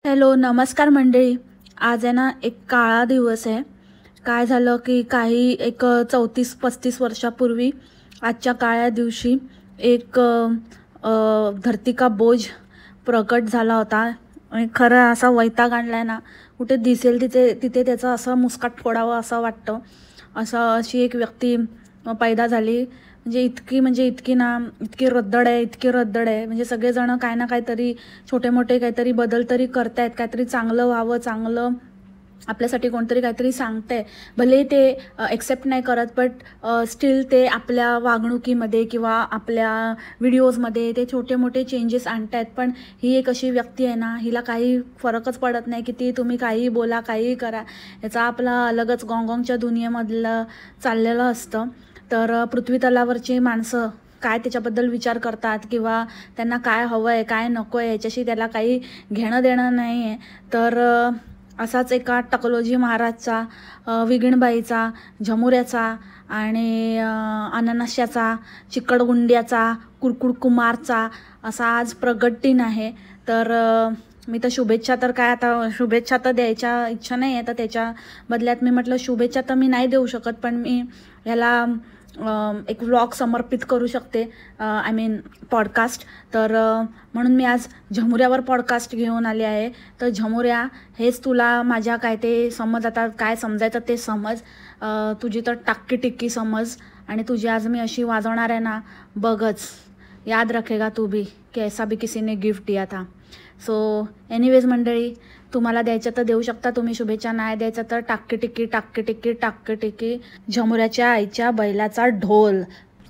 Hello, नमस्कार मंडळी. आज आहे ना एक काळा दिवस आहे. काय झालं की काही एक 34-35 वर्षापूर्वी आजच्या काळ्या दिवशी एक धरती का बोझ प्रकट झाला होता. आणि खरं असा वैताग आणलाय ना, कुठे दिसेल तिथे तिथे त्याचा असा मुस्काट फोडावा असं वाटतं. अशी एक व्यक्ती पैदा झाली. म्हणजे इतकी ना, इतकी रद्दड आहे. म्हणजे सगळेजण काय ना काहीतरी छोटे मोठे काहीतरी बदल तरी करतायत, काहीतरी चांगलं व्हावं, चांगलं आपल्यासाठी कोणतरी काहीतरी सांगतंय. भले ते एक्सेप्ट नाही करत, बट स्टील ते आपल्या वागणुकीमध्ये किंवा आपल्या व्हिडिओजमध्ये ते छोटे मोठे चेंजेस आणतायत. पण ही एक अशी व्यक्ती आहे ना, हिला काही फरकच पडत नाही. किती तुम्ही काहीही बोला, काहीही करा, याचा आपला अलगच गॉंगॉंगच्या दुनियेमधलं चाललेलं असतं. तर पृथ्वी तलावरची माणसं काय त्याच्याबद्दल विचार करतात किंवा त्यांना काय हवं आहे, काय नको आहे, याच्याशी त्याला काही घेणं देणं नाही आहे. तर असाच एका टकलोजी महाराजचा, विगणबाईचा, झमुऱ्याचा आणि अननश्याचा, चिकटगुंड्याचा, कुरकुड कुमारचा असा आज प्रगट दिन आहे. तर मी तर शुभेच्छा, तर काय आता शुभेच्छा तर द्यायच्या इच्छा नाही आहे, तर त्याच्या बदल्यात मी म्हटलं शुभेच्छा तर मी नाही देऊ शकत, पण मी ह्याला एक व्लॉग समर्पित करू शकते, आय मीन पॉडकास्ट. तर म्हणून मी आज झमुऱ्यावर पॉडकास्ट घेऊन आले आहे. तर झमुऱ्या, हेच तुला माझ्या काय ते समज, आता काय समजायचं ते समज. तुझी तर टाक्की टिक्की समज. आणि तुझी आज मी अशी वाजवणार आहे ना, बघच, याद रखेगा तू भी की ऐसा भी किसी ने गिफ्ट दिया था. सो एनिवेज मंडळी, तुम्हाला द्यायचं तर देऊ शकता तुम्ही शुभेच्छा, नाही द्यायचं तर टाक्की टिक्की टाक्की टिक्की टाक्की टिक्की झमुऱ्याच्या आईच्या बैलाचा ढोल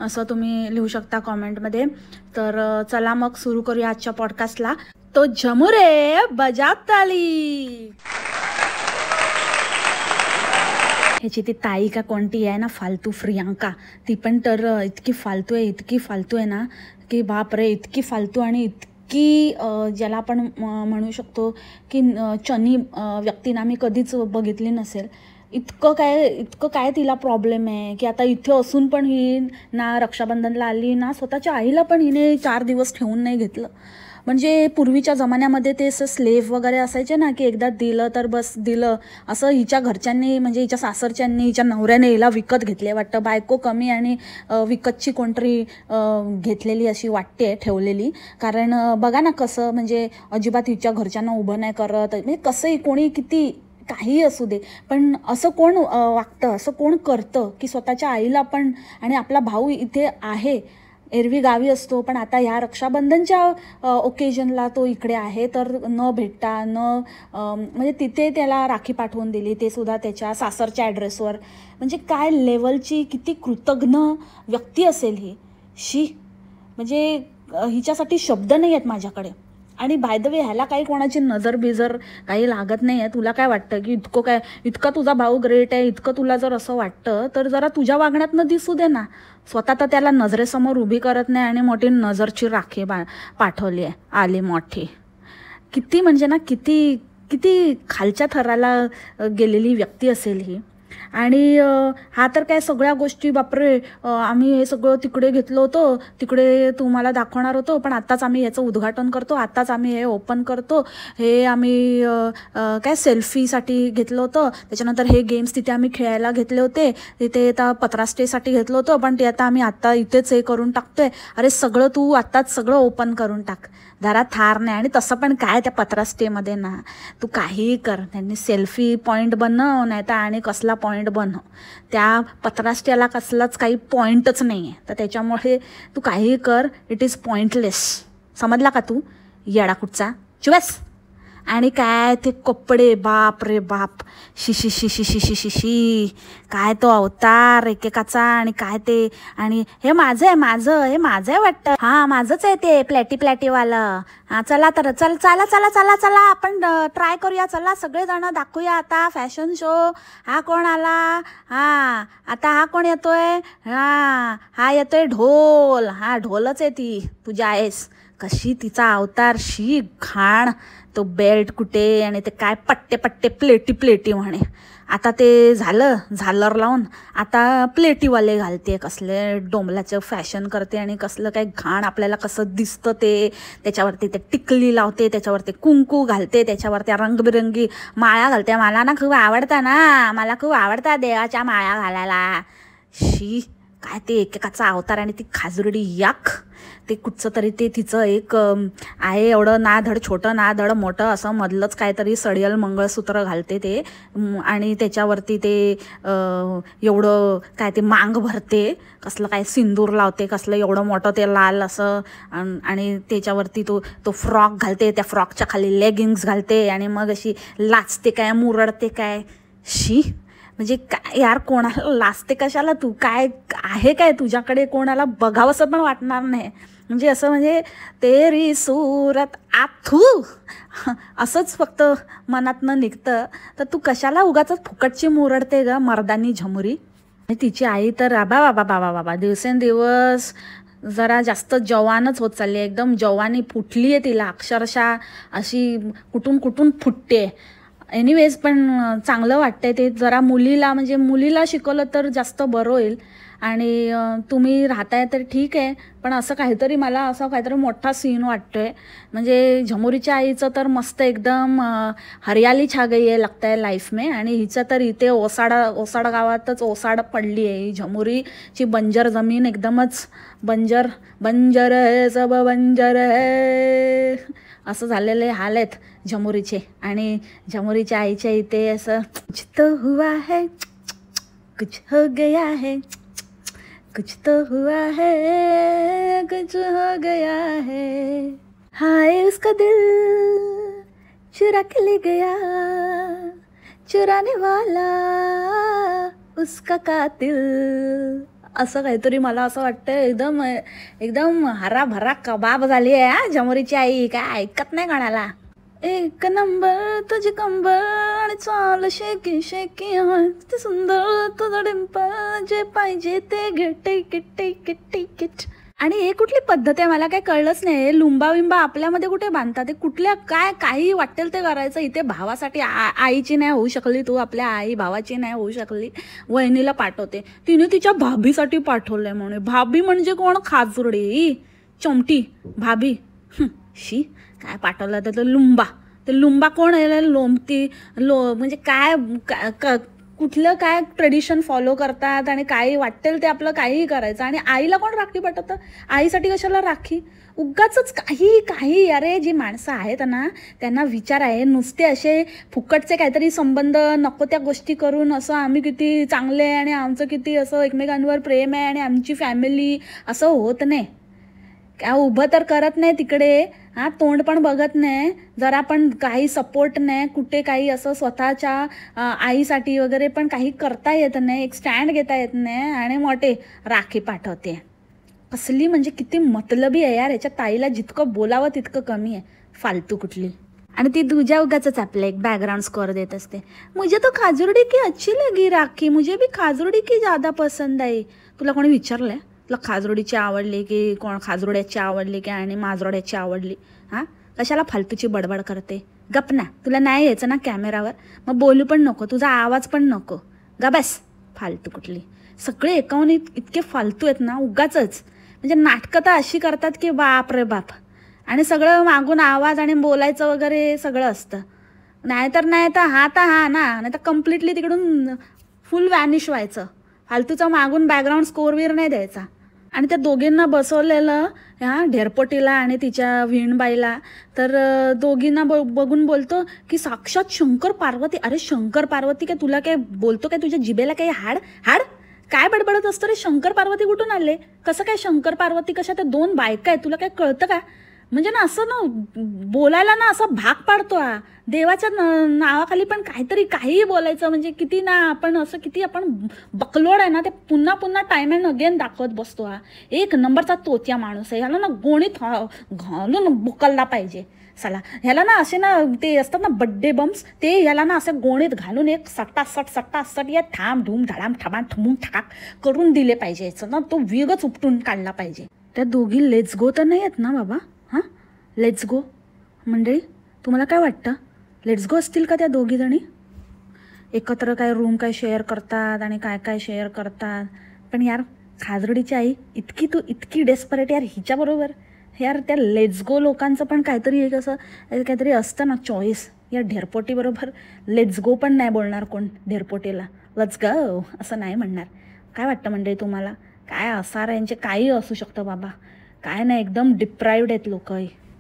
असं तुम्ही लिहू शकता कॉमेंटमध्ये. तर चला मग सुरू करूया आजच्या पॉडकास्टला. तो झमुरे बजाव ताली. ह्याची ती ताई का कोणती आहे ना, फालतू प्रियांका, ती पण तर इतकी फालतू आहे ना की बाप रे, इतकी फालतू आणि की ज्याला आपण म्हणू शकतो की चनी व्यक्तींना मी कधीच बघितली नसेल. इतकं काय तिला प्रॉब्लेम आहे की आता इथे असून पण ही ना रक्षाबंधनला आली ना, स्वतःच्या आईला पण हिने 4 दिवस ठेवून नाही घेतलं. म्हणजे पूर्वीच्या जमान्यामध्ये ते असं स्लेव्ह वगैरे असायचे ना, की एकदा दिलं तर बस दिलं, असं हिच्या घरच्यांनी, म्हणजे हिच्या सासरच्यांनी, हिच्या नवऱ्याने हिला विकत घेतले वाटतं. बायको कमी आणि विकतची कोणतरी घेतलेली अशी वाटते, ठेवलेली. कारण बघा ना कसं, म्हणजे अजिबात हिच्या घरच्यांना उभं नाही करत. म्हणजे कसंही कोणी किती काही असू दे, पण असं कोण वागतं, असं कोण करतं की स्वतःच्या आईला पण, आणि आपला भाऊ इथे आहे, एरवी गावी असतो, पण आता ह्या रक्षाबंधनच्या ओकेजनला तो इकडे आहे, तर न भेटता म्हणजे तिथे त्याला राखी पाठवून दिली, ते सुद्धा त्याच्या सासरच्या ॲड्रेसवर. म्हणजे काय लेवलची, किती कृतज्ञ व्यक्ती असेल ही. म्हणजे हिच्यासाठी शब्द नाही आहेत माझ्याकडे. आणि बाय द वे, ह्याला काही कोणाची नजर बिजर काही लागत नाही आहे. तुला काय वाटतं की इतका तुझा भाऊ ग्रेट आहे, इतकं तुला जर असं वाटतं तर जरा तुझ्या वागण्यातनं दिसू दे ना. स्वतः तर त्याला नजरेसमोर उभी करत नाही आणि मोठी नजरची राखी पाठवली आहे, आली मोठी. किती म्हणजे ना, किती खालच्या थराला गेलेली व्यक्ती असेल ही. आणि हा तर काय सगळ्या गोष्टी, बापरे, आम्ही हे सगळं तिकडे घेतलं होतं, तिकडे तुम्हाला दाखवणार होतो, पण आत्ताच आम्ही ह्याचं उद्घाटन करतो, आत्ताच आम्ही हे ओपन करतो, हे आम्ही काय सेल्फीसाठी घेतलं होतं, त्याच्यानंतर हे गेम्स तिथे आम्ही खेळायला घेतले होते, तिथे आता पत्रास्टेसाठी घेतलं होतं, पण ते आता इथेच हे करून टाकतोय. अरे सगळं तू आत्ताच सगळं ओपन करून टाक, जरा थार नाही. आणि तसं पण काय त्या पत्रास्टेमध्ये ना, तू काहीही कर, त्यांनी सेल्फी पॉईंट बनव, नाही तर आणि कसला पॉईंट बनव, त्या पत्रास्ट्याला कसलाच काही पॉईंटच नाही आहे. तर त्याच्यामुळे तू काहीही कर, इट इज पॉईंटलेस. समजला का तू, येडा कुठचा चुवेस. आणि काय ते कपडे, बाप रे बाप, शिशी काय तो अवतार एकेकाचा. आणि काय ते, आणि हे माझं आहे वाटतं, हां माझंच आहे ते प्लॅटीवालं. हां चला तर, चला आपण ट्राय करूया, चला सगळेजण दाखवूया आता फॅशन शो. हा कोण आला, हां आता हा कोण येतोय, हा येतोय ढोल. हा ढोलच आहे ती, तुझ्या आहेस कशी तिचा अवतार, शी घाण. तो बेल्ट कुठे आणि ते काय पट्टे पट्टे प्लेटी प्लेटी म्हणे. आता ते झालं झालर लावून, आता प्लेटीवाले घालते, कसले डोंबलाचं फॅशन करते आणि कसलं काय घाण आपल्याला कसं दिसतं ते. त्याच्यावरती ते टिकली लावते, त्याच्यावरती कुंकू घालते, त्याच्यावर त्या रंगबिरंगी माळा घालते. मला ना खूप आवडतं ना, मला खूप आवडतं देवाच्या माळा घालायला. शी काय ते एकेकाचा अवतार आणि ती खाजुरडी याक. ते कुठचं तरी ते तिचं एक आहे, एवढं ना धड छोटं ना धड मोठं असं मधलंच काहीतरी सडियल मंगळसूत्र घालते ते. आणि त्याच्यावरती ते एवढं काय ते मांग भरते, कसलं काय सिंदूर लावते, कसलं एवढं मोठं ते लाल असं. आणि त्याच्यावरती तो फ्रॉक घालते, त्या फ्रॉकच्या खाली लेगिंग्स घालते आणि मग अशी लाचते काय मुरडते काय. शी म्हणजे काय यार, कोणाला लाजते कशाला तू? काय आहे काय तुझ्याकडे? कोणाला बघावंसं पण वाटणार नाही. म्हणजे असं म्हणजे तेरी सूरत आथू असंच फक्त मनातनं निघतं. तर तू कशाला उगाच फुकटची मुरडते ग मर्दानी झमुरी. आणि तिची आई तर बाबा बाबा बाबा बाबा दिवसेंदिवस जरा जास्त जवानच होत चालली आहे. एकदम जवानी फुटली आहे तिला, अक्षरशः अशी कुठून कुठून फुटते. एनिवेज पण चांगलं वाटतंय ते. जरा मुलीला म्हणजे मुलीला शिकवलं तर जास्त बरं होईल. आणि तुम्ही राहताय तर ठीक आहे, पण असं काहीतरी मला असं काहीतरी मोठा सीन वाटतोय. म्हणजे झमुरीच्या आईचं तर मस्त एकदम हरियाली छा गई आहे लगता है लाईफ में. आणि हिचं तर इथे ओसाड गावातच ओसाड पडली आहे. ही झमुरीची बंजर जमीन एकदमच बंजर बंजर है, सब बंजर है असं झालेले हाल आहेत झमुरीचे. आणि झमुरीच्या आईच्या इथे असं कुछ तो हुआ है, कुछ हो गया है, कुछ तो हुआ है, कुछ हो गया है, हाय उसका दिल चुरा के ले गया, चुराने वाला उसका कातिल. असं काहीतरी मला असं वाटतं. एकदम एकदम हराभरा कबाब झाली आहे हा झमुरीची आई. काय ऐकत नाही कोणाला. एक नंबर तुझी कंबर आणि चाल शेकी शेकी, ते सुंदर तुझं डिंपल, जे पाहिजे ते घे टिकीट टिकीट टिकीट. आणि हे कुठली पद्धत आहे मला काही कळलंच नाही. लुंबा विंबा आपल्यामध्ये कुठे बांधतात ते? कुठल्या काय काही वाटेल ते करायचं. इथे भावासाठी आईची नाही होऊ शकली तू, आपल्या आई भावाची नाही होऊ शकली, वहिनीला पाठवते. तिने तिच्या भाभीसाठी पाठवलंय म्हणे. भाभी म्हणजे कोण? खाजुरडी चमटी भाभी. शी काय पाठवलं तर लुंबा. ते लुंबा कोण आहे? लोमती म्हणजे काय कुठलं काय ट्रेडिशन फॉलो करतात आणि काही वाटेल ते आपलं काहीही करायचं. आणि आईला कोण राखी पाठवतं? आईसाठी कशाला राखी? उगाचच काही काही. अरे जी माणसं आहेत ना त्यांना विचार आहे. नुसते असे फुकटचे काहीतरी संबंध नको त्या गोष्टी करून असं आम्ही किती चांगले आहे आणि आमचं किती असं एकमेकांवर प्रेम आहे आणि आमची फॅमिली, असं होत नाही. काय उभं तर करत नाही तिकडे, हां तोंड पण बघत नाही, जरा पण काही सपोर्ट नाही कुठे, काही असं स्वतःच्या आईसाठी वगैरे पण काही करता येत नाही, एक स्टँड घेता येत नाही. आणि मोठे राखी पाठवते. कसली म्हणजे किती मतलबी आहे यार. याच्या ताईला जितकं बोलावं तितकं कमी आहे, फालतू कुठली. आणि ती तुझ्या उगाच आपलं एक बॅकग्राऊंड स्कोअर देत असते. मुझे तो खाजुरडी की अच्छी लगी राखी, मुझे भी खाजुरडी की ज़्यादा पसंद आई. तुला कोणी विचारलंय तुला खाजुरडीची आवडली की कोण खाजुरड्याची आवडली की आणि माजोड्याची आवडली? हां कशाला फालतूची बडबड करते? गप ना. तुला नाही यायचं ना कॅमेरावर, मग बोलू पण नको, तुझा आवाज पण नको. गा बस फालतू कुठली. सगळे एकावून इतके फालतू आहेत ना उगाचच. म्हणजे नाटकं तर अशी करतात की बाप रे बाप. आणि सगळं मागून आवाज आणि बोलायचं वगैरे सगळं असतं. नाहीतर हा ना, नाही तर कम्प्लिटली तिकडून फुल वॅनिश व्हायचं. फालतूचा मागून बॅकग्राऊंड स्कोअरवीर नाही द्यायचा. आणि त्या दोघींना बसवलेलं ह्या ढेरपोटीला आणि तिच्या विणबाईला, तर दोघींना बघून बोलतो की साक्षात शंकर पार्वती. अरे शंकर पार्वती काय तुला काय बोलतो काय? तुझ्या जिभेला काही हाड काय बडबडत असतं रे? शंकर पार्वती कुठून आले? कसं काय शंकर पार्वती? कशा त्या दोन बायका आहेत, तुला काय कळतं का? म्हणजे ना असं ना बोलायला ना असा भाग पाडतो हा. देवाच्या नावाखाली पण काहीतरी काहीही बोलायचं. म्हणजे किती ना आपण असं किती आपण बकलोड आहे ना, ते पुन्हा पुन्हा टाइम अँड अगेन दाखवत बसतो हा. एक नंबरचा तोत्या माणूस आहे. ह्याला ना गोणीत घालून बुकलला पाहिजे. चला ह्याला ना असे ना ते असतात ना बड्डे बम्स, ते ह्याला ना असं गोणीत घालून एक सट्टासट या थांब धूम धडाम ठमाम ठमून ठाक करून दिले पाहिजे. याचं ना तो वेगच उपटून काढला पाहिजे. त्या दोघी लेट्स गो तर नाही आहेत ना बाबा? हां लेट्स गो मंडळी, तुम्हाला काय वाटतं? लेट्स गो असतील का त्या दोघीजणी? एकत्र काय रूम काय शेअर करतात आणि काय काय शेअर करतात. पण यार खाजरडीची आई इतकी डेस्परेट यार हिच्याबरोबर. यार त्या लेट्स गो लोकांचं पण काहीतरी एक असं काहीतरी असतं ना चॉईस. या ढेरपोटीबरोबर लेट्स गो पण नाही बोलणार कोण ढेरपोटीला. लेट्स गो असं नाही म्हणणार. काय वाटतं मंडळी तुम्हाला? काय असार यांचे काही असू शकतं बाबा. काय नाही, एकदम डिप्राईव्ड आहेत लोक.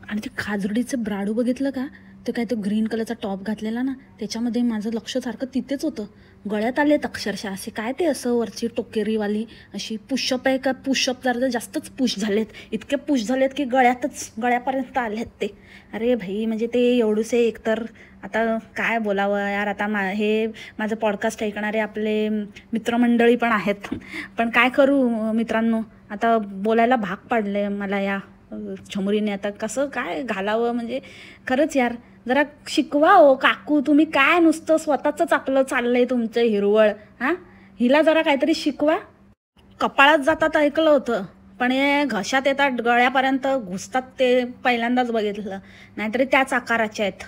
आणि ते खाजरडीचं ब्राडू बघितलं का? ते काय तो ग्रीन कलरचा टॉप घातलेला ना, त्याच्यामध्ये माझं लक्ष सारखं तिथेच होतं. गळ्यात आलेत अक्षरशः असे. काय ते असं वरची टोकेरीवाली अशी पुशअप आहे का? पुशअप जरा जास्तच पुश झालेत. इतके पुश झालेत की गळ्यापर्यंत आलेत ते. अरे भाई, म्हणजे ते एवढूसे एकतर आता काय बोलावं यार. आता हे माझं पॉडकास्ट ऐकणारे आपले मित्रमंडळी पण आहेत. पण काय करू मित्रांनो, आता बोलायला भाग पाडले मला या झमुरीने. आता कसं काय घालावं म्हणजे खरंच यार. जरा शिकवा हो काकू, तुम्ही काय नुसतं स्वतःच आपलं चाललंय तुमचं हिरवळ. हां, हिला जरा काहीतरी शिकवा. कपाळात जातात ऐकलं होतं, पण हे घशात येतात, गळ्यापर्यंत घुसतात ते पहिल्यांदाच बघितलं. नाहीतरी त्याच आकाराचे आहेत.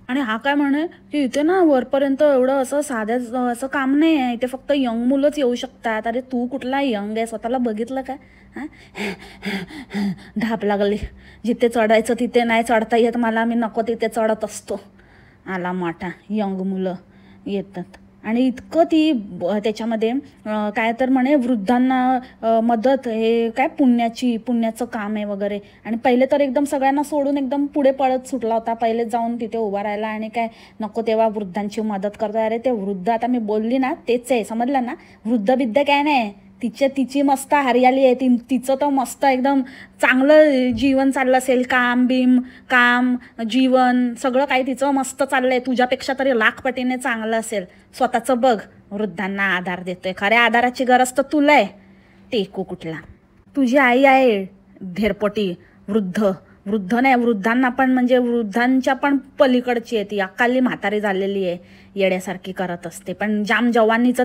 आणि हा काय म्हणे की इथे ना वरपर्यंत एवढं असं साध्या असं काम नाही आहे, इथे फक्त यंग मुलंच येऊ शकतात. अरे तू कुठला यंग आहे? स्वतःला बघितलं काय? हां, धाप लागली. जिथे चढायचं तिथे नाही चढता येत मला, मी नको तिथे चढत असतो. आला मोठा यंग मुलं येतात. आणि इतकं ती त्याच्यामध्ये काय तर म्हणे वृद्धांना मदत, हे काय पुण्याचं काम आहे वगैरे. आणि पहिले तर एकदम सगळ्यांना सोडून एकदम पुढे पळत सुटला होता. पहिले जाऊन तिथे उभा राहिला आणि काय नको तेव्हा वृद्धांची मदत करतो. अरे ते वृद्ध आता मी बोलली ना तेच आहे, समजलं ना? वृद्ध काय नाही, तिची मस्त हरियाली आहे. तिचं तर मस्त एकदम चांगलं जीवन चाललं असेल. काम जीवन सगळं काही तिचं मस्त चाललं आहे. तुझ्यापेक्षा तरी लाख पटीने चांगलं असेल. स्वतःचं बघ. वृद्धांना आधार देतोय. खऱ्या आधाराची गरज तर तुला आहे. टेकू कुठला? तुझी आई आहे ढेरपोटी. वृद्ध नाही, वृद्धांना पण म्हणजे वृद्धांच्या पण पलीकडची आहे ती. अकाली म्हातारी झालेली आहे, येड्यासारखी करत असते. पण जाम जवानीचं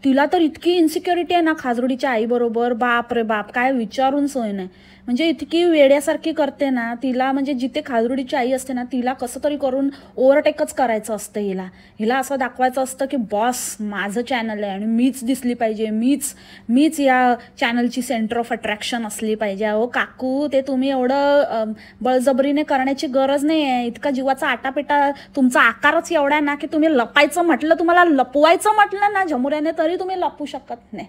तिला तर इतकी इन्सिक्युरिटी आहे ना खाजरुडीच्या आईबरोबर. बाप रे बाप, काय विचारून सोय नाही. म्हणजे इतकी वेड्यासारखी करते ना तिला. म्हणजे जिथे खाजरुडीची आई असते ना तिला कसं तरी करून ओव्हरटेकच करायचं असतं हिला असं दाखवायचं असतं की बॉस माझं चॅनल आहे आणि मीच दिसली पाहिजे, मीच या चॅनलची सेंटर ऑफ अट्रॅक्शन असली पाहिजे. अहो काकू, ते तुम्ही एवढं बळजबरीने करण्याची गरज नाही आहे. इतका जीवाचा आटापिटा, तुमचा आकारच एवढा आहे ना की तुम्ही लपायचं म्हटलं, तुम्हाला लपवायचं म्हटलं ना झमुऱ्याने तरी तुम्ही लपू शकत नाही.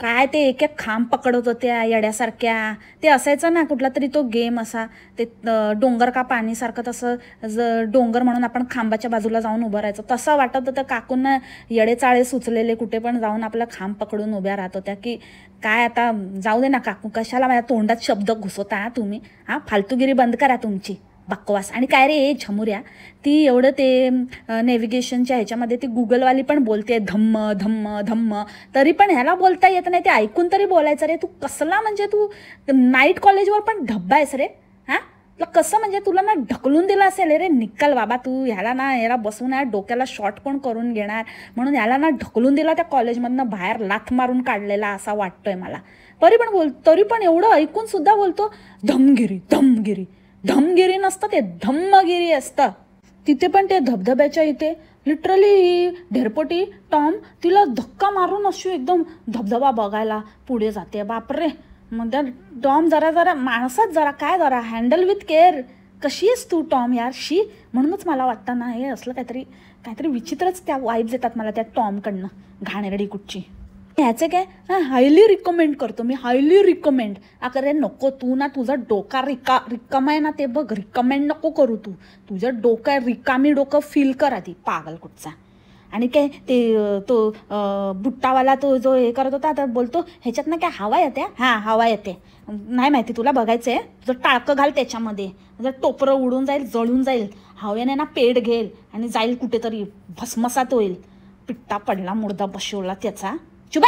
काय ते एक खांब पकडत होत्या येड्यासारख्या. ते असायचं ना कुठला तरी तो गेम असा, ते डोंगर का पाणीसारखं, तसं डोंगर म्हणून आपण खांबाच्या बाजूला जाऊन उभं राहायचं. तसं वाटत होतं काकूंना. येडेचाळे सुचलेले कुठे पण जाऊन आपला खांब पकडून उभ्या राहत होत्या की काय आता जाऊ दे ना काकू, कशाला माझ्या तोंडात शब्द घुसवता तुम्ही. हां, फालतूगिरी बंद करा तुमची बकवास. आणि काय रे झमुऱ्या, ती एवढं ते नेव्हिगेशनच्या ह्याच्यामध्ये ती गुगलवाली पण बोलते धम्म, तरी पण ह्याला बोलता येत नाही. ते ऐकून तरी बोलायचं रे. तू कसला म्हणजे तू नाईट कॉलेजवर पण धब्बा आहेस रे. हां, तुला कसं म्हणजे तुला ना ढकलून दिलं असेल रे. निकल बाबा तू. ह्याला बसून डोक्याला शॉर्ट कोण करून घेणार म्हणून ह्याला ना ढकलून दिला त्या कॉलेजमधनं बाहेर, लाथ मारून काढलेला असा वाटतोय मला. तरी पण एवढं ऐकून सुद्धा बोलतो धमगिरी नसतं ते, धम्मगिरी असतं. तिथे पण ते धबधब्याच्या इथे लिटरली ढेरपोटी टॉम तिला धक्का मारून अशी एकदम धबधबा बघायला पुढे जाते. बापरे. मग त्या टॉम जरा माणसात जरा हँडल विथ केअर. कशी आहेस तू टॉम यार? म्हणूनच मला वाटतं ना हे असलं काहीतरी विचित्रच त्या वाईब्स येतात मला त्या टॉमकडनं, घाणेरडी कुठची. ह्याचे काय हायली रिकमेंड करतो मी, हायली रिकमेंड. अरे नको, तू ना तुझा डोका रिकामा आहे ना ते बघ. रिकमेंड नको करू तू. तुझं डोकं रिकामी डोकं फील कर आधी, पागल कुठचा. आणि काय ते तो बुट्टावाला तो जो हे करत होता आता बोलतो ह्याच्यात ना काय हवा येते. हां, हवा येते. नाही माहिती तुला, बघायचं आहे. तुझं टाळकं घाल त्याच्यामध्ये, जर टोपरं उडून जाईल, जळून जाईल. हवेने ना पेट घेईल आणि जाईल कुठेतरी, भस्मसात होईल. पिट्टा पडला, मुर्दा बसवला त्याचा. चुप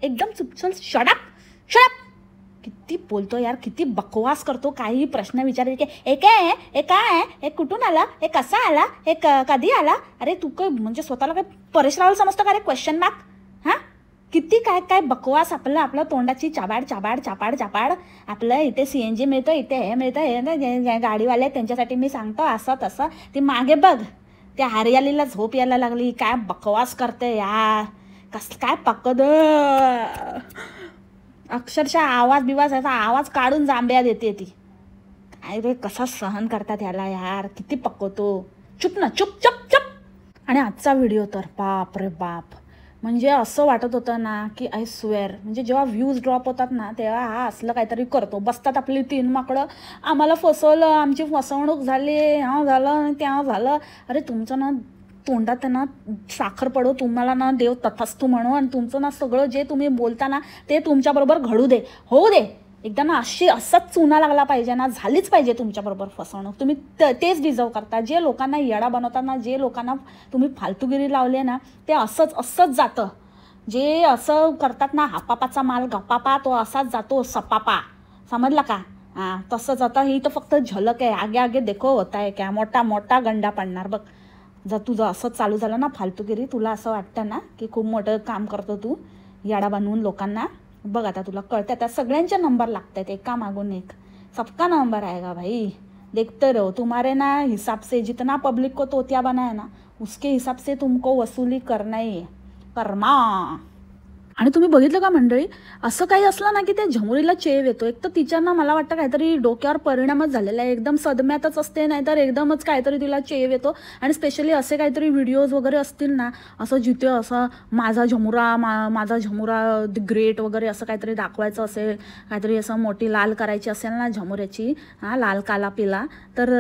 एकदम चुप. चल शडप. किती बोलतो यार, किती बकवास करतो. काही प्रश्न विचारले की हे काय आहे, हे कुठून आला, हे कसा आला, हे कधी आला. अरे तू काय म्हणजे स्वतःला काय परेश रावल समजतं का रे? Question mark. हां, किती काय काय बकवास आपलं तोंडाची चाबाड चाबाड चापाड चापाड. आपलं इथे CNG मिळतं, इथे हे मिळतं, हे गाडीवाले त्यांच्यासाठी मी सांगतो असं तसं. ती मागे बघ त्या हरियालीला झोप यायला लागली, काय बकवास करते यार. काय पकद, अक्षरशः आवाज बिवाज याचा आवाज काढून जांभ्या देते ती. काय रे कसा सहन करतात ह्याला यार, किती पकवतो. चुप ना, चुप चुप चुप. आणि आजचा व्हिडिओ तर बाप रे बाप, म्हणजे असं वाटत होतं ना की आय स्वेअर, म्हणजे जेव्हा व्ह्यूज ड्रॉप होतात ना तेव्हा हा असलं काहीतरी करतो. बसतात आपली 3 माकडं, आम्हाला फसवलं, आमची फसवणूक झाली, हा झालं त्या झालं. अरे तुमचं ना तोंडात ना साखर पडो, तुम्हाला ना देव तथास्तू म्हणू, आणि तुमचं ना सगळं जे तुम्ही बोलता ना ते तुमच्याबरोबर घडू दे, होऊ दे. एकदा ना असाच चुना लागला पाहिजे ना, झालीच पाहिजे तुमच्याबरोबर फसवणूक. तुम्ही तेच डिझर्व करता. जे लोकांना येडा बनवताना, जे लोकांना तुम्ही फालतूगिरी लावली आहे ना, ते असंच जातं. जे असं करतात ना, हापापाचा माल गप्पापा तो असाच जातो सपापा, समजला का? हां तसंच. आता ही तर फक्त झलक आहे, आगे आगे देखो होता है क्या, मोठा मोठा गंडा पडणार बघ. जर तुझं असंच चालू झालं ना फालतूगिरी, तुला असं वाटतं ना की खूप मोठं काम करतो तू याडा बनवून लोकांना, बघ आता तुला कळतं. आता सगळ्यांचे नंबर लागत आहेत एका मागून एक, सबका नंबर आएगा भाई, देखते रहो. तुम्हारे ना हिसाब से जितना पब्लिक को तोतिया बनाया ना, उसके हिसाब से तुमको वसूली करना ही है, कर्मा. आणि तुम्ही बघितलं का मंडळी, असं काही असलं ना की त्या झमुरीला चेव येतो. एक तर तिच्या ना मला वाटतं काहीतरी डोक्यावर परिणामच झालेला आहे, एकदम सदम्यातच असते, नाहीतर एकदमच काहीतरी तिला चेव येतो. आणि स्पेशली असे काहीतरी व्हिडिओज वगैरे असतील ना, असं जिथे असं माझा झमुरा द ग्रेट वगैरे असं काहीतरी दाखवायचं असेल, काहीतरी असं मोठी लाल करायची असेल ना झमुऱ्याची, हां लाल काला पिला, तर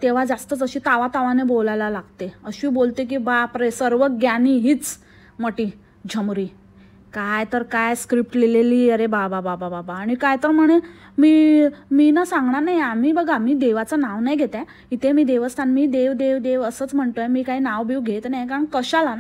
तेव्हा जास्तच अशी तावाने बोलायला लागते. अशी बोलते की बापरे सर्व ज्ञानी हीच मोठी झमुरी. काय तर काय स्क्रिप्ट लिहिलेली, अरे बाबा बाबा बाबा. आणि काय तर म्हणे मी ना सांगणार नाही, आम्ही बघा मी देवाचं नाव नाही घेत आहे इथे, मी देवस्थान, मी देव देव देव असंच म्हणतोय, मी काही नाव बिव घेत नाही. कारण कशाला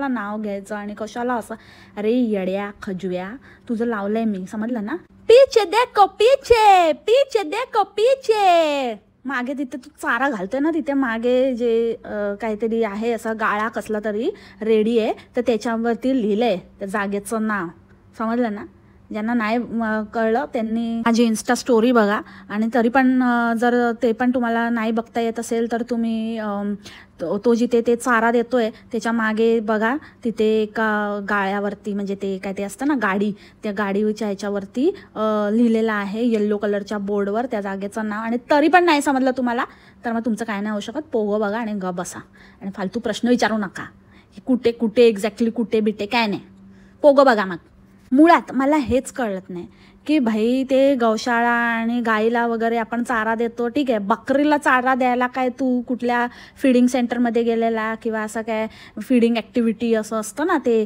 नाव घ्यायचं आणि कशाला असं. अरे येड्या खजुया, तुझं लावलंय मी, समजलं ना. पीछे देखो पीछे, पीछे देखो पीछे. मागे तिथे तू चारा घालतोय ना, तिथे मागे जे काहीतरी आहे असा गाळा कसला तरी रेडी आहे, तर त्याच्यावरती लिहिलंय त्या जागेचं नाव, समजलं ना. ज्यांना नाही कळलं त्यांनी माझी इन्स्टा स्टोरी बघा. आणि तरी पण जर ते पण तुम्हाला नाही बघता येत असेल तर तुम्ही तो जिथे ते चारा देतोय त्याच्या मागे बघा, तिथे एका गाळ्यावरती, म्हणजे ते काय ते असतं ना गाडी, त्या गाडीच्या ह्याच्यावरती लिहिलेलं आहे येल्लो कलरच्या बोर्डवर त्या जागेचं नाव. आणि तरी पण नाही समजलं तुम्हाला तर मग तुमचं काय नाही होऊ शकत, पोगं बघा आणि ग बसा. आणि फालतू प्रश्न विचारू नका की कुठे एक्झॅक्टली कुठे बिटे, काय नाही, पोगं बघा. मग मुळात मला हेच कळत नाही की भाई ते गौशाळा आणि गाईला वगैरे आपण चारा देतो, ठीक आहे. बकरीला चारा द्यायला काय तू कुठल्या फीडिंग सेंटरमध्ये गेलेला किंवा असं काय फीडिंग ॲक्टिव्हिटी असं असतं ना ते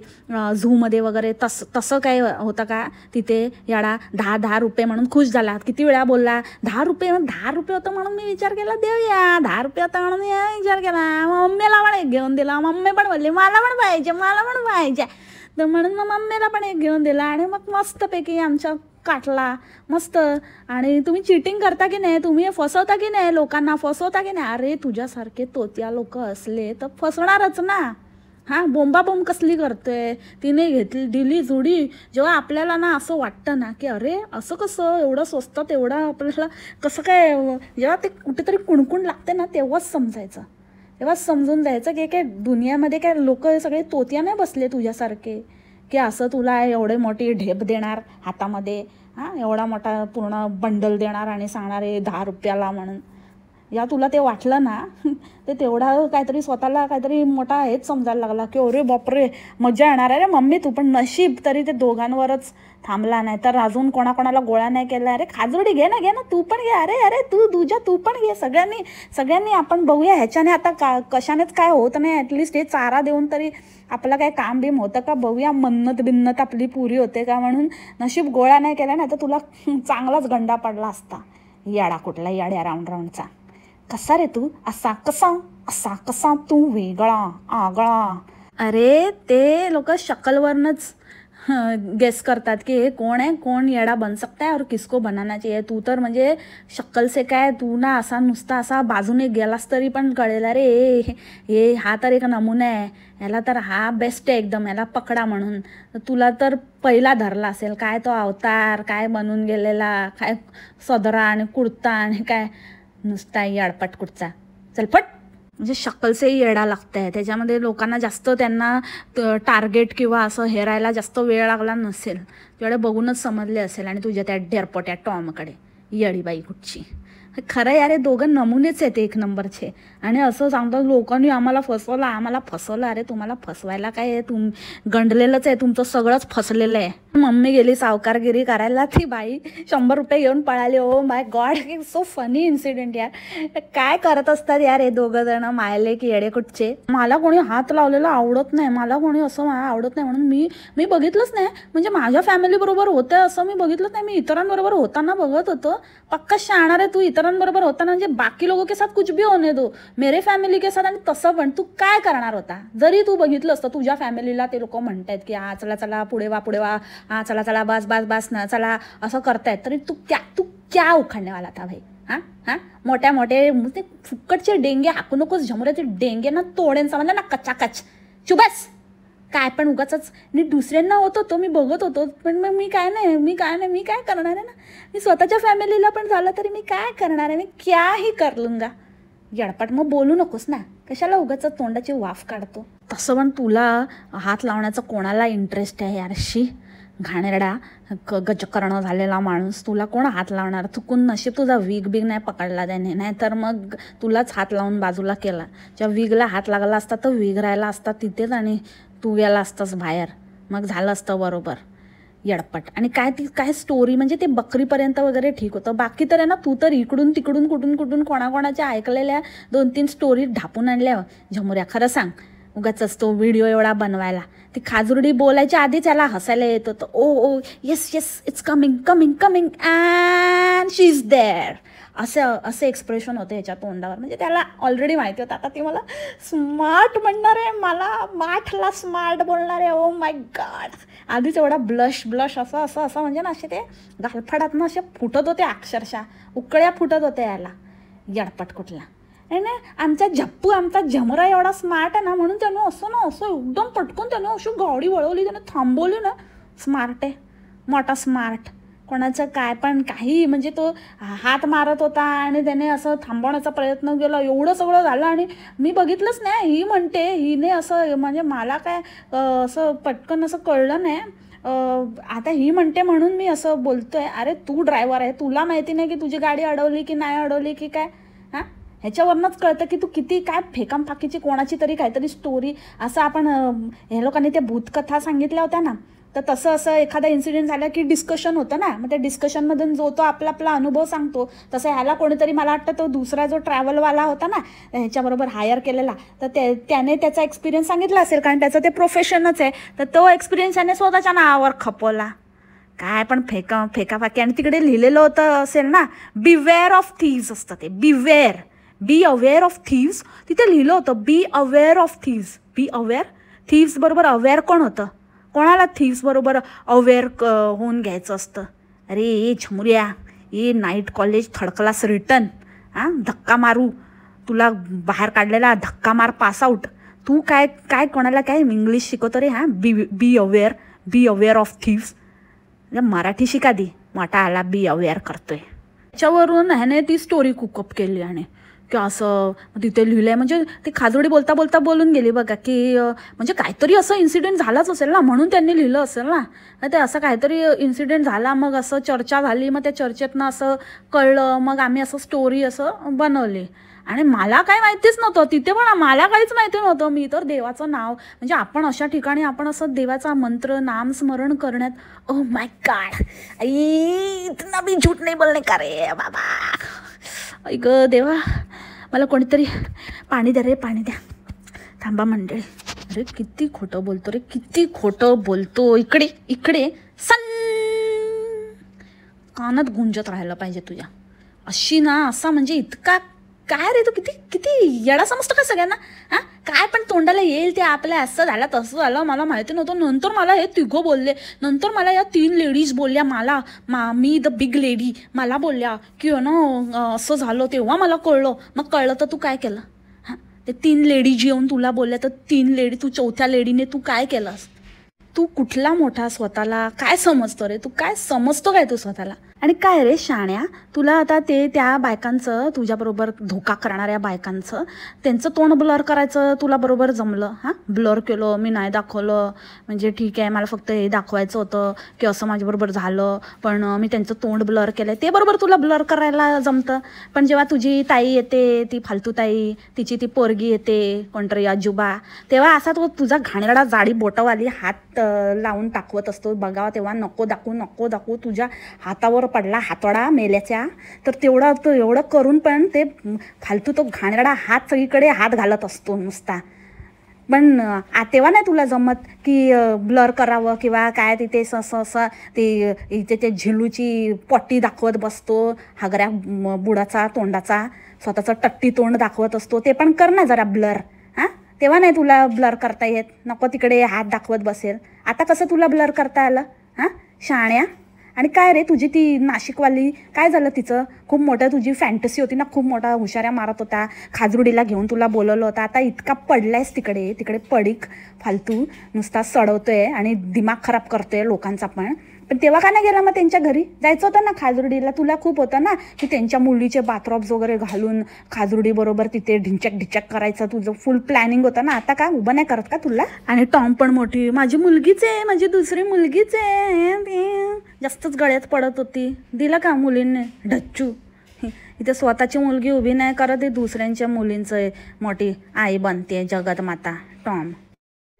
झूमध्ये वगैरे, तसं काय होतं का तिथे? याडा 10 रुपये म्हणून खुश झाला, किती वेळा बोलला 10 रुपये होतं म्हणून मी विचार केला देऊया, 10 रुपये होता म्हणून मी विचार केला, मम्मीला पण एक घेऊन दिला. मम्मी पण बोलली मला पण पाहिजे, तर म्हणून मग मम्मीला पण एक घेऊन दिला. आणि मग मस्तपैकी आमच्या काटला मस्त. आणि तुम्ही चिटिंग करता की नाही, तुम्ही फसवता की नाही, लोकांना फसवता की नाही? अरे तुझ्यासारखे तोत्या लोक असले तर फसणारच ना. हां बोंबाबोंब कसली करतोय, तिने दिली जुडी. जेव्हा आपल्याला ना असं वाटतं ना की अरे असं कसं एवढं स्वस्तात एवढं आपल्याला कसं काय, जेव्हा ते कुठेतरी कुणकुण लागते ना तेव्हाच समजायचं, तेव्हाच समजून जायचं की काय दुनियामध्ये काय लोक सगळे तोत्या नाही बसले तुझ्यासारखे की असं तुला एवढे मोठी ढेप देणार हातामध्ये, हां एवढा मोठा पूर्ण बंडल देणार आणि सांगणार आहे 10 रुपयाला म्हणून. या तुला ते वाटलं ना ते तेवढा काहीतरी स्वतःला काहीतरी मोठा हेच समजायला लागला की अरे बापरे मजा येणार. अरे मम्मी तू पण नशीब तरी ते दोघांवरच थांबला, नाही तर अजून कोणाकोणाला गोळा नाही केला. अरे खाजोडी घे ना तू पण घे, अरे तू पण घे. सगळ्यांनी आपण बघूया ह्याच्याने आता कशानेच काय होत नाही, ॲटलिस्ट हे चारा देऊन तरी आपलं काय काम बिम होतं का बघूया, मन्नत आपली पुरी होते का. म्हणून नशीब गोळा नाही केला, नाही तर तुला चांगलाच गंडा पडला असता. याडा कुठला याड्या राऊंडचा कसा रे तू, असा कसा तू वेगळा आगळा. अरे ते लोक शकलवरनच गेस करतात की हे कोण आहे, कोण येडा बन सकता है और किसको बनाना चाहिए. तू तर म्हणजे शक्कल से काय, तू ना असा नुसता असा बाजूने गेलास तरी पण कळेल अरे हे हा तर एक नमुना आहे, याला तर हा बेस्ट आहे एकदम, याला पकडा म्हणून. तुला तर पहिला धरला असेल, काय तो अवतार काय बनून गेलेला, काय सदरा आणि कुर्ता आणि काय नुसता याडपट कुठचा. चल पट. म्हणजे शक्कलसे येडा लागतंय त्याच्यामध्ये. लोकांना जास्त त्यांना टार्गेट किंवा असं हेरायला जास्त वेळ लागला नसेल, तेवढे बघूनच समजले असेल. आणि तुझ्या त्या डेरपोट्या टॉमकडे येडीबाई कुठची. खरं यार, दोघं नमुनेच आहेत एक नंबरचे. आणि असं सांगतात लोकांनी आम्हाला फसवलं. अरे तुम्हाला फसवायला काय आहे, गंडलेलंच आहे, तुमचं सगळंच फसलेलं आहे. मम्मी गेली सावकारगिरी करायला, ती बाई 100 रुपये घेऊन पळाली. Oh my God, so funny incident यार. काय करत असतात यार हे दोघं जण, मायले की येडे कुठचे. मला कोणी हात लावलेला आवडत नाही, मला कोणी असं मला आवडत नाही म्हणून मी बघितलंच नाही. म्हणजे माझ्या फॅमिली बरोबर होतं असं मी बघितलंच नाही. मी इतरांबरोबर होताना बघत होतो. पक्का शाणार आहे तू, इतरांबरोबर होताना म्हणजे बाकी लोगों के साथ कुछ भी होने दो, मेरे फॅमिली के साथ. आणि तसं पण तू काय करणार होता जरी तू बघितलं असतं तुझ्या फॅमिलीला ते लोक म्हणतायत की हा चला चला पुढे वा, हा चला चला बस ना चला असं करतायत, तरी तू क्या उखाडण्यावाला था भाई. हा मोठ्या ते फुकटचे डेंगे हाकू नकोस, झमुऱ्याचे डेंगे ना तोडेन समजलं ना, कच्चाकच. चुबस. काय पण उगाच मी दुसऱ्यांना होतो मी बघत होतो, पण मग मी काय करणार आहे ना. मी स्वतःच्या फॅमिलीला पण झालं तरी मी काय करणार आहे, मी क्याही कर लूंगा. येडपाट मग बोलू नकोस ना, कशाला उगाच तोंडाची वाफ काढतो. तसं पण तुला हात लावण्याचा कोणाला इंटरेस्ट आहे यारशी, घाणेरडा गजकर्ण झालेला माणूस. तुला कोण हात लावणार. चुकून नशीब तुझा विग नाही पकडला त्याने, नाही तर मग तुलाच हात लावून बाजूला केला. जेव्हा विगला हात लागला असता तर विग राहिला असता तिथेच आणि तू गेला असतास बाहेर, मग झालं असतं बरोबर. येडपट. आणि काय स्टोरी म्हणजे ते बकरीपर्यंत वगैरे ठीक होतं, बाकी तर आहे ना तू तर इकडून तिकडून कुठून कोणाकोणाच्या ऐकलेल्या 2-3 स्टोरी ढापून आणल्या. झमुऱ्या खरं सांग, उगाच तो व्हिडिओ एवढा बनवायला. ती खाजुरडी बोलायच्या आधीच याला हसायला येत होतं. Oh yes it's coming and she is there, असं एक्सप्रेशन होतं ह्याच्या तोंडावर. म्हणजे त्याला ऑलरेडी माहिती होतं आता ती मला स्मार्ट म्हणणार आहे, मला माठला स्मार्ट बोलणार आहे. Oh my God. आधीच एवढा ब्लश असं म्हणजे ना असे ते गालफाडातनं असे फुटत होते, अक्षरशः उकळ्या फुटत होत्या याला. येडपट कुठला. नाही आमचा झमरा एवढा स्मार्ट आहे ना, म्हणून त्यानं असं एकदम पटकन त्यानं अशी गाडी वळवली, त्यानं थांबवली ना. स्मार्ट आहे, मोठा स्मार्ट. कोणाचं काय पण काही म्हणजे तो हात मारत होता आणि त्याने असं थांबवण्याचा प्रयत्न केला, एवढं सगळं झालं आणि मी बघितलंच नाही. ही म्हणते हिने असं म्हणजे मला काय असं पटकन असं कळलं नाही. आता ही म्हणते म्हणून मी असं बोलतोय. अरे तू ड्रायव्हर आहे, तुला माहिती नाही की तुझी गाडी अडवली की नाही अडवली की काय. ह्याच्यावरनंच कळतं की तू किती काय फेकामफाकीची कोणाची तरी काहीतरी स्टोरी. असं आपण हे लोकांनी त्या भूतकथा सांगितल्या होत्या ना, तर तसं असं एखादा इन्सिडेंट झाला की डिस्कशन होतं ना, मग त्या डिस्कशनमधून जो तो आपला अनुभव सांगतो. तसं ह्याला कोणीतरी मला वाटतं तो दुसरा जो ट्रॅव्हलवाला होता ना ह्याच्याबरोबर हायर केलेला, तर त्याने त्याचा एक्सपिरियन्स सांगितला असेल, कारण त्याचं ते प्रोफेशनच आहे. तर तो एक्सपिरियन्स त्याने स्वतःच्या नावावर खपवला. काय पण फेकाफाकी. आणि तिकडे लिहिलेलं होतं असेल ना, बिवेअर ऑफ थीव्स असतं ते. बी अवेअर ऑफ थीव्स तिथे लिहिलं होतं. बी अवेअर ऑफ थीव्स बरोबर अवेअर कोण होतं, कोणाला थीव्स बरोबर अवेअर होऊन घ्यायचं असतं. अरे झमुऱ्या, night college third class return, धक्का मारू तुला बाहेर काढलेला, धक्का मार पास आउट. तू काय कोणाला काय इंग्लिश शिकवतो रे. Be aware of thieves. Marathi शिका दी, मोठा आला बी अवेअर करतोय. त्याच्यावरून ह्याने ती स्टोरी कुकअप केली आणि की असं तिथे लिहिलंय. म्हणजे ती खाजोडी बोलता बोलून गेली बघा की म्हणजे काहीतरी असं इन्सिडेंट झालाच असेल ना, म्हणून त्यांनी लिहिलं असेल ना. ते असं काहीतरी इन्सिडेंट झाला, मग असं चर्चा झाली, मग त्या चर्चेतनं असं कळलं, मग आम्ही असं स्टोरी असं बनवली. आणि मला काय माहितीच नव्हतं तिथे, पण मला काहीच माहिती नव्हतं. मी तर देवाचं नाव म्हणजे आपण अशा ठिकाणी आपण असं देवाचा मंत्र नामस्मरण करण्यात, ओ माय गॉड, इतना भी झूठ नाही बोलणे का रे बाबा. ऐक देवा, मला कोणीतरी पाणी द्या रे, पाणी द्या. थांबा मंडळी. अरे किती खोटं बोलतो रे, किती खोटं बोलतो. इकडे सन कानात गुंजत राहायला पाहिजे तुझ्या. अशी ना असा म्हणजे इतका काय रे तू किती किती येडा समजतो का सगळ्यांना? हां, काय पण तोंडाला येईल ते आपल्या असं झालं तसं झालं, मला माहिती नव्हतं. नंतर मला हे तिघं बोलले, नंतर मला या 3 लेडीज बोलल्या, मला मी द बिग लेडी मला बोलल्या की ना असं झालं. तेव्हा मला कळलं. मग कळलं तर तू काय केलं? हां, ते 3 लेडीज येऊन तुला बोलल्या, तर 3 लेडी तू चौथ्या लेडीने तू काय केलंस? तू कुठला मोठा स्वतःला काय समजतो रे? तू काय समजतो काय तू स्वतःला? आणि काय रे शाण्या, तुला आता त्या बायकांचं, तुझ्याबरोबर धोका करणाऱ्या बायकांचं, त्यांचं तोंड ब्लर करायचं तुला बरोबर जमलं? हां, ब्लर केलं, मी नाही दाखवलं, म्हणजे ठीक आहे मला फक्त हे दाखवायचं होतं की असं माझ्याबरोबर झालं, पण मी त्यांचं तोंड ब्लर केलं, ते बरोबर तुला ब्लर करायला जमतं. पण जेव्हा तुझी ताई येते, ती फालतू ताई, तिची ती पोरगी येते कोणतरी आजोबा, तेव्हा असा तो तुझा घाणेरडा जाडी बोटवाली हात लावून टाकवत असतो बघावा, तेव्हा नको दाखवू, तुझ्या हातावर पडला हातोडा मेल्याच्या, तर एवढं करून पण ते फालतू तो घाणेरडा हात सगळीकडे हात घालत असतो नुसता. पण तेव्हा नाही तुला जमत की ब्लर करावं किंवा काय, तिथे असं ते इथे ते झिलूची पट्टी दाखवत बसतो हागऱ्या बुडाचा तोंडाचा, स्वतःचं टट्टी तोंड दाखवत असतो, ते पण कर ना जरा ब्लर. हां, तेव्हा नाही तुला ब्लर करता येत, नको तिकडे हात दाखवत बसेल. आता कसं तुला ब्लर करता आलं? हां शाण्या. आणि काय रे तुझी ती नाशिकवाली, काय झालं तिचं? खूप मोठं तुझी फॅन्टसी होती ना, खूप मोठा हुशाऱ्या मारत होता, खाजरुडीला घेऊन तुला बोलवलं होतं, आता इतका पडलायस तिकडे पडीक फालतू, नुसता सडवतोय आणि दिमाग खराब करतोय लोकांचा. पण तेव्हा का नाही गेला मग त्यांच्या घरी? जायचं होतं ना खाजरुडीला, तुला खूप होतं ना की त्यांच्या मुलीचे बाथरॉब्स वगैरे घालून खाजरुडी बरोबर तिथे ढिंचक करायचं, तुझं फुल प्लॅनिंग होतं ना. आता का उभं नाही करत का तुला? आणि टॉम पण मोठी, माझी मुलगीच आहे, माझी दुसरी मुलगीच आहे, जास्तच गळ्यात पडत होती, दिलं का मुलींनी ढच्चू. इथे स्वतःची मुलगी उभी नाही करत, दुसऱ्यांच्या मुलींचं मोठी आई बनते जगत माता टॉम.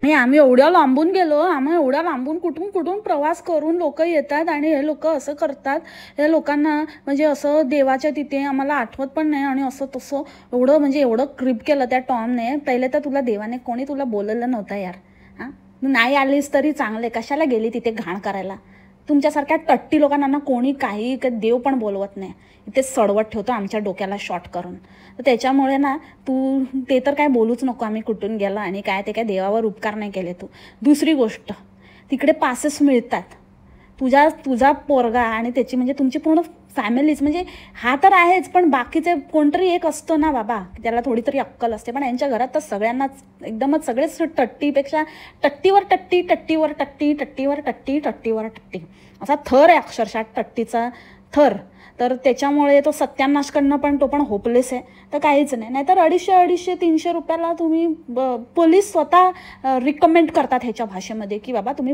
आणि आम्ही एवढ्या लांबून गेलो, एवढ्या लांबून कुठून प्रवास करून लोक येतात आणि हे लोक असं करतात. हे लोकांना म्हणजे असं देवाच्या तिथे आम्हाला आठवत पण नाही आणि असं तसं एवढं क्रिप केलं त्या टॉमने. पहिले तर तुला देवाने कोणी तुला बोलवलं नव्हतं यार. हां, नाही आलीस तरी चांगले, कशाला गेली तिथे घाण करायला? तुमच्यासारख्या टट्टी लोकांना कोणी काही देव पण बोलवत नाही, इथे सडवत ठेवतो आमच्या डोक्याला शॉर्ट करून. तर त्याच्यामुळे ना तू ते तर काय बोलूच नको आम्ही कुठून गेलो आणि काय, ते काय देवावर उपकार नाही केले तू. दुसरी गोष्ट, तिकडे पासेस मिळतात, तुझा पोरगा आणि त्याची म्हणजे तुमची पूर्ण फॅमिलीज, म्हणजे हा तर आहेच पण बाकीचे कोणतरी एक असतो ना बाबा, त्याला थोडी तरी अक्कल असते. पण यांच्या घरात तर सगळ्यांनाच एकदमच सगळेच टट्टीपेक्षा टट्टीवर टट्टी, टट्टीवर टट्टी, टट्टीवर टट्टी, टट्टीवर टट्टी, असा थर आहे अक्षरशः टट्टीचा थर. तर त्याच्यामुळे तो सत्यानाश करणं पण तो पण होपलेस आहे. तर काहीच नाही. नाहीतर 250 300 रुपयाला तुम्ही पोलीस स्वतः रिकमेंड करतात ह्याच्या भाषेमध्ये की बाबा तुम्ही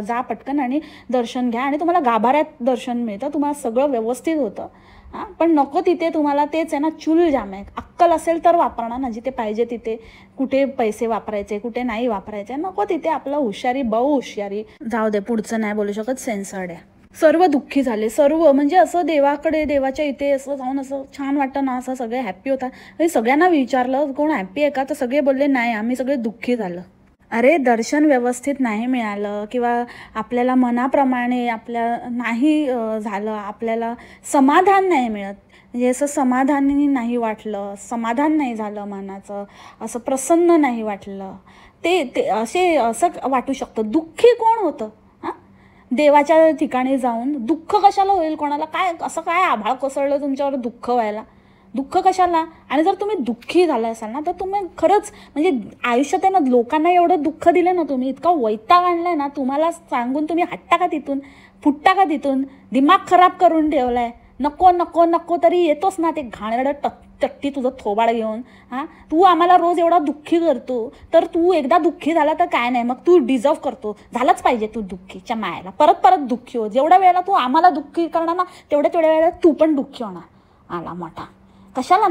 जा पटकन आणि दर्शन घ्या, आणि तुम्हाला गाभाऱ्यात दर्शन मिळतं, तुम्हाला सगळं व्यवस्थित होतं. हां, पण नको तिथे तुम्हाला तेच आहे ना, चूल जाम आहे. अक्कल असेल तर वापरणार ना, जिथे पाहिजे तिथे, कुठे पैसे वापरायचे कुठे नाही वापरायचे, नको तिथे आपलं हुशारी बहु हुशारी. जाऊ दे, पुढचं नाही बोलू शकत, सेन्सर्ड आहे. सर्व दुःखी झाले, सर्व म्हणजे असं देवाकडे, देवाच्या इथे असं जाऊन असं छान वाटतं ना, असं सगळे हॅप्पी होतात. सगळ्यांना विचारलं कोण हॅप्पी आहे का, तर सगळे बोलले नाही, आम्ही सगळे दुःखी झालं. अरे दर्शन व्यवस्थित नाही मिळालं किंवा आपल्याला मनाप्रमाणे नाही झालं, आपल्याला समाधान नाही मिळत, म्हणजे असं समाधानी नाही वाटलं, समाधान नाही झालं मनाचं, असं प्रसन्न नाही वाटलं, ते असं वाटू शकतं. दुःखी कोण होतं? देवाच्या ठिकाणी जाऊन दुःख कशाला होईल कोणाला? काय असं काय आभाळ कोसळलं तुमच्यावर दुःख व्हायला? दुःख कशाला? आणि जर तुम्ही दुःखी झाला असाल ना, तर तुम्ही खरंच म्हणजे आयुष्यात आहे ना, लोकांना एवढं दुःख दिलं ना, तुम्ही इतका वैताग आणलाय ना, तुम्हाला सांगून तुम्ही हट्टा का तिथून, फुटता का तिथून, दिमाग खराब करून ठेवलाय. नको नको नको तरी येतोस ना ते घाणेरडं टट्टी तुझं थोबाड घेऊन. हां, तू आम्हाला रोज एवढा दुःखी करतो, तर तू एकदा दुःखी झाला तर काय नाही, मग तू डिझर्व करतो, झालाच पाहिजे तू दुःखीच्या मायाला, परत दुःखी हो. जेवढ्या वेळेला तू आम्हाला दुःखी करणार ना, तेवढ्या वेळेला तू पण दुःखी होणार. आला मोठा कशाला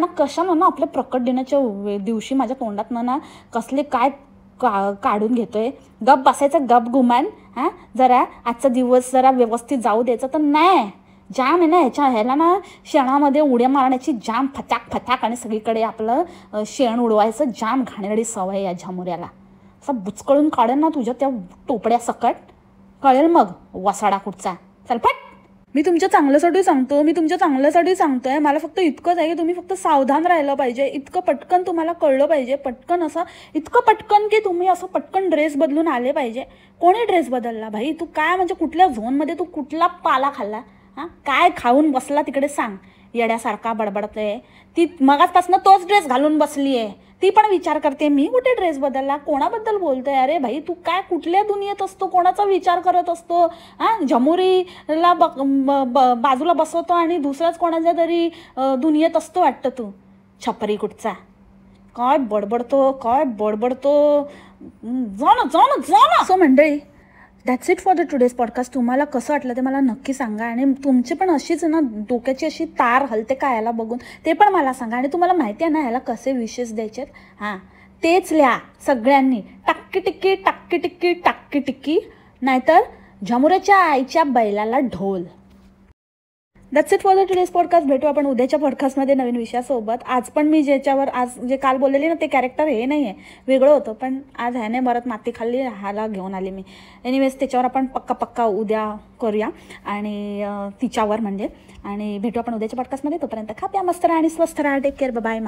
ना आपल्या प्रकट दिनाच्या दिवशी माझ्या तोंडातनं ना कसले काय काढून घेतोय. गप बसायचं, गप गुमान. हां, जरा आजचा दिवस जरा व्यवस्थित जाऊ द्यायचं. तर नाही, जाम आहे ना ह्याला ना, शेणामध्ये उड्या मारण्याची जाम फटाक आणि सगळीकडे आपलं शेण उडवायचं जाम घाणेरडी सवय या झमुऱ्याला. असं बुचकळून काढेल ना तुझ्या त्या टोपड्या सकट, कळेल मग वसाडा कुठचा. चल फट. मी तुमच्या चांगल्यासाठी सांगतो, मी तुमच्या चांगल्यासाठी सांगतोय. मला फक्त इतकंच आहे की तुम्ही फक्त सावधान राहिलं पाहिजे. इतकं पटकन तुम्हाला कळलं पाहिजे, पटकन असं इतकं पटकन की तुम्ही असं पटकन ड्रेस बदलून आले पाहिजे. कोणी ड्रेस बदलला भाई? तू काय म्हणजे कुठल्या झोनमध्ये तू कुठला पाला खाल्ला? हां, काय खाऊन बसला तिकडे सांग. येड्यासारखा बडबडतोय. ती मगाचपासून तोच ड्रेस घालून बसली आहे. ती पण विचार करते मी कुठे ड्रेस बदलला, कोणाबद्दल बोलतोय? अरे भाई, तू काय कुठल्या दुनियेत असतो, कोणाचा विचार करत असतो? हां, झमुरीला बाजूला बसवतो आणि दुसऱ्याच कोणाच्या तरी दुनियेत असतो वाटतं तू. छपरी कुठचा काय बडबडतो. जा ना. सो मंडळी, that's it for the today's podcast. तुम्हाला कसं वाटलं ते मला नक्की सांगा. आणि तुमची पण अशीच ना डोक्याची अशी तार हलते का याला बघून, ते पण मला सांगा. आणि तुम्हाला माहिती आहे ना ह्याला कसे विशेष द्यायचे? हां, तेच लिहा सगळ्यांनी. टाक्की टिक्की, नाहीतर झमुऱ्याच्या आईच्या बैलाला ढोल. That's it for the today's podcast. भेटू आपण उद्याच्या पॉडकास्टमध्ये नवीन विषयासोबत. आज पण मी ज्याच्यावर आज जे काल बोललेली ना ते कॅरेक्टर हे नाही आहे, वेगळं होतं. पण आज ह्याने मरत माती खाल्ली, ह्याला घेऊन आले मी. एनिवेज, त्याच्यावर आपण पक्का उद्या करूया. आणि तिच्यावर म्हणजे. आणि भेटू आपण उद्याच्या पॉडकास्टमध्ये. तोपर्यंत खा प्या मस्त राहा आणि स्वस्थ राहा. Take care. बाय.